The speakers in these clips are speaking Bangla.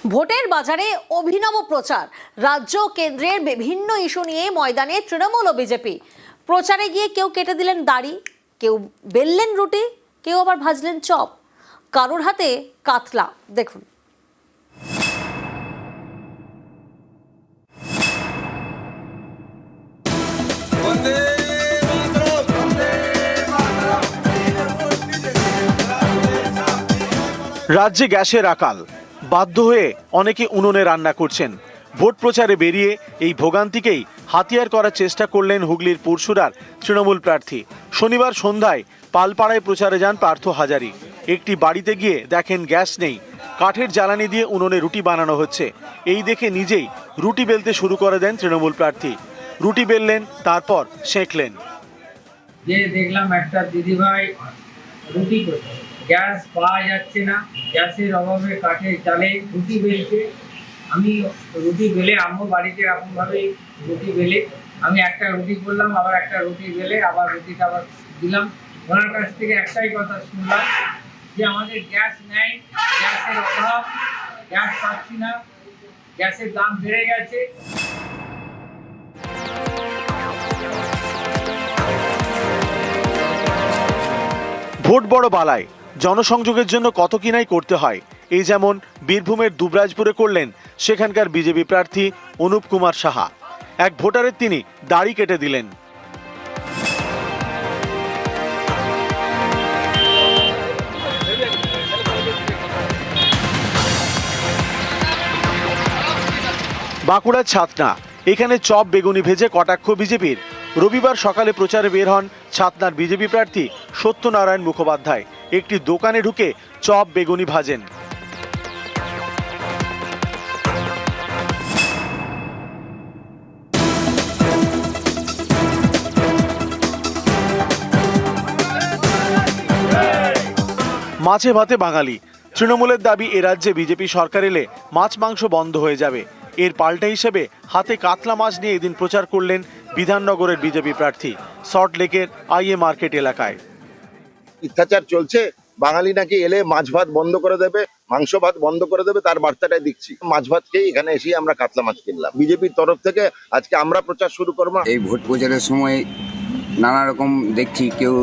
ভোটের বাজারে অভিনব প্রচার। রাজ্য কেন্দ্রের বিভিন্ন ইস্যু নিয়ে ময়দানে তৃণমূল ও বিজেপি। প্রচারে গিয়ে কেউ কেটে দিলেন দাড়ি, কেউ বেললেন রুটি, কেউ আবার ভাজলেন চপ, কারোর হাতে কাতলা। দেখুন। রাজ্যে গ্যাসের আকাল, বাধ্য হয়ে অনেকে উনুনে রান্না করছেন। ভোট প্রচারে বেরিয়ে এই ভোগান্তিকেই হাতিয়ার করার চেষ্টা করলেন হুগলির পুরসুরার তৃণমূল প্রার্থী। শনিবার সন্ধ্যায় পালপাড়ায় প্রচারে যান পার্থ হাজারি। একটি বাড়িতে গিয়ে দেখেন গ্যাস নেই, কাঠের জ্বালানি দিয়ে উনুনে রুটি বানানো হচ্ছে। এই দেখে নিজেই রুটি বেলতে শুরু করে দেন তৃণমূল প্রার্থী। রুটি বেললেন, তারপর সেঁকলেন। যে দেখলাম একটা দিদিভাই রুটি করছে, গ্যাস পাওয়া যাচ্ছে না, গ্যাসের অভাবে কাঠের জালে রুটি বেলছে। আমি রুটি বেলে আম্মু বাড়িতে এরকমভাবেই রুটি বেলে আমি একটা রুটি করলাম, আবার একটা রুটি বেলে আবার রুটিটা আবার দিলাম। ওনার কাছ থেকে একটাই কথা শুনলাম যে আমাদের গ্যাস নেই, গ্যাসের অভাব, গ্যাস পাচ্ছি না, গ্যাসের দাম বেড়ে গেছে। ভোট বড় বালাই, জনসংযোগের জন্য কত কিনাই করতে হয়। এই যেমন বীরভূমের দুবরাজপুরে করলেন সেখানকার বিজেপি প্রার্থী অনুপ কুমার সাহা। এক ভোটারের তিনি দাড়ি কেটে দিলেন। বাঁকুড়ার ছাতনা, এখানে চপ বেগুনি ভেজে কটাক্ষ বিজেপির। রবিবার সকালে প্রচারে বের হন ছাতনার বিজেপি প্রার্থী সত্যনারায়ণ মুখোপাধ্যায়। একটি দোকানে ঢুকে চপ বেগুনি ভাজেন। মাছে ভাতে বাঙালি। তৃণমূলের দাবি এ রাজ্যে বিজেপি সরকার এলে মাছ মাংস বন্ধ হয়ে যাবে। এর পাল্টা হিসেবে হাতে কাতলা মাছ নিয়ে এদিন প্রচার করলেন বিধাননগরের বিজেপি প্রার্থী সল্টলেকের আইএ মার্কেট এলাকায়। মিথ্যাচার চলছে, বাঙালি নাকি এলে মাছ ভাত বন্ধ করে দেবে, মাংস ভাত বন্ধ করে দেবে, তার বার্তাটাই দিচ্ছি। মাছ ভাত খেয়ে এখানে এসে আমরা কাতলা মাছ কিনলাম। বিজেপির তরফ থেকে আজকে আমরা প্রচার শুরু করবো। এই ভোট প্রচারের সময় নানা রকম দেখছি, কেউ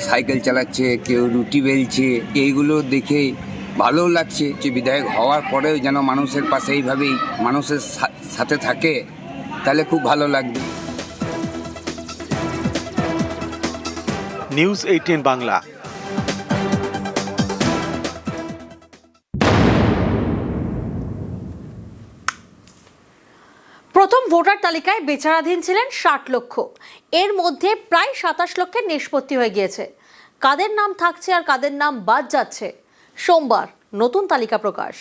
সাইকেল চালাচ্ছে, কেউ রুটি বেলছে। এইগুলো দেখে ভালো লাগছে যে বিধায়ক হওয়ার পরেও যেন মানুষের পাশে এইভাবেই মানুষের সাথে থাকে, তাহলে খুব ভালো লাগবে। নিউজ 18 বাংলা। প্রথম ভোটার তালিকায় বিচারাধীন ছিলেন 60 লক্ষ। এর মধ্যে প্রায় 27 লক্ষের নিষ্পত্তি হয়ে গিয়েছে। কাদের নাম থাকছে আর কাদের নাম বাদ যাচ্ছে, সোমবার নতুন তালিকা প্রকাশ।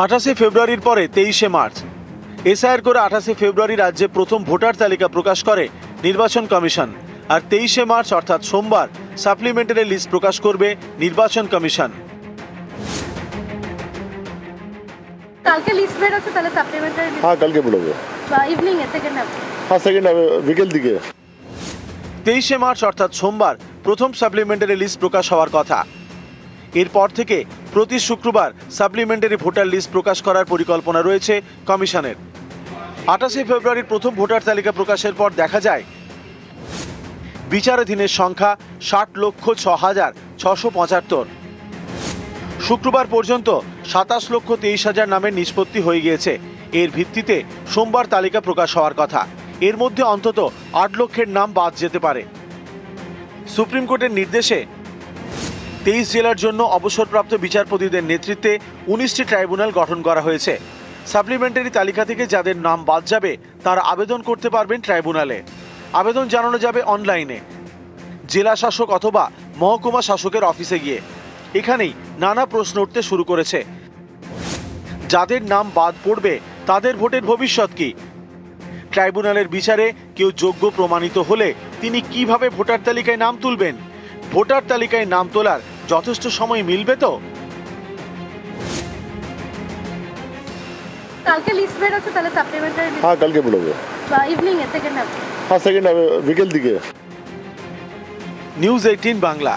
আঠাশে ফেব্রুয়ারির পরে 23শে মার্চ এসআইআর করে 28শে ফেব্রুয়ারি রাজ্যে প্রথম ভোটার তালিকা প্রকাশ করে নির্বাচন কমিশন। আর 23শে মার্চ অর্থাৎ সোমবার সাপ্লিমেন্টারি লিস্ট প্রকাশ করবে নির্বাচন কমিশন। কালকে লিস্ট বের হচ্ছে, তাহলে সাপ্লিমেন্টারি লিস্ট? হ্যাঁ, কালকে বেরোবে। ইভিনিং এ, সেকেন্ড হাফ? হ্যাঁ, সেকেন্ড বিকেল দিকে। 23শে মার্চ অর্থাৎ সোমবার প্রথম সাপ্লিমেন্টারি লিস্ট প্রকাশ হওয়ার কথা। এরপর থেকে প্রতি শুক্রবার সাপ্লিমেন্টারি ভোটার লিস্ট প্রকাশ করার পরিকল্পনা রয়েছে কমিশনের। 28শে ফেব্রুয়ারির প্রথম ভোটার তালিকা প্রকাশের পর দেখা যায় বিচারাধীনের সংখ্যা 60,06,675। শুক্রবার পর্যন্ত 27,23,000 নামের নিষ্পত্তি হয়ে গিয়েছে। এর ভিত্তিতে সোমবার তালিকা প্রকাশ হওয়ার কথা। এর মধ্যে অন্তত 8 লক্ষের নাম বাদ যেতে পারে। সুপ্রিম কোর্টের নির্দেশে 23 জেলার জন্য অবসরপ্রাপ্ত বিচারপতিদের নেতৃত্বে 19টি ট্রাইব্যুনাল গঠন করা হয়েছে। সাপ্লিমেন্টারি তালিকা থেকে যাদের নাম বাদ যাবে তারা আবেদন করতে পারবেন ট্রাইব্যুনালে। আবেদন জানানো যাবে অনলাইনে, জেলা শাসক অথবা মহকুমা শাসকের অফিসে গিয়ে। এখানেই নানা প্রশ্ন উঠতে শুরু করেছে। যাদের নাম বাদ পড়বে তাদের ভোটের ভবিষ্যৎ কি? ট্রাইব্যুনালের বিচারে কেউ যোগ্য প্রমাণিত হলে তিনি কিভাবে ভোটার তালিকায় নাম তুলবেন? ভোটার তালিকায় নাম তোলার যথেষ্ট সময় মিলবে তো? কালকে লিস্ট বের হচ্ছে, তাহলে সাপ্লিমেন্টারি লিস্ট? হ্যাঁ, কালকে বেরোবে। ইভিনিং এ, সেকেন্ড হাফ? হ্যাঁ, সেকেন্ড বিকেল দিকে। নিউজ 18 বাংলা।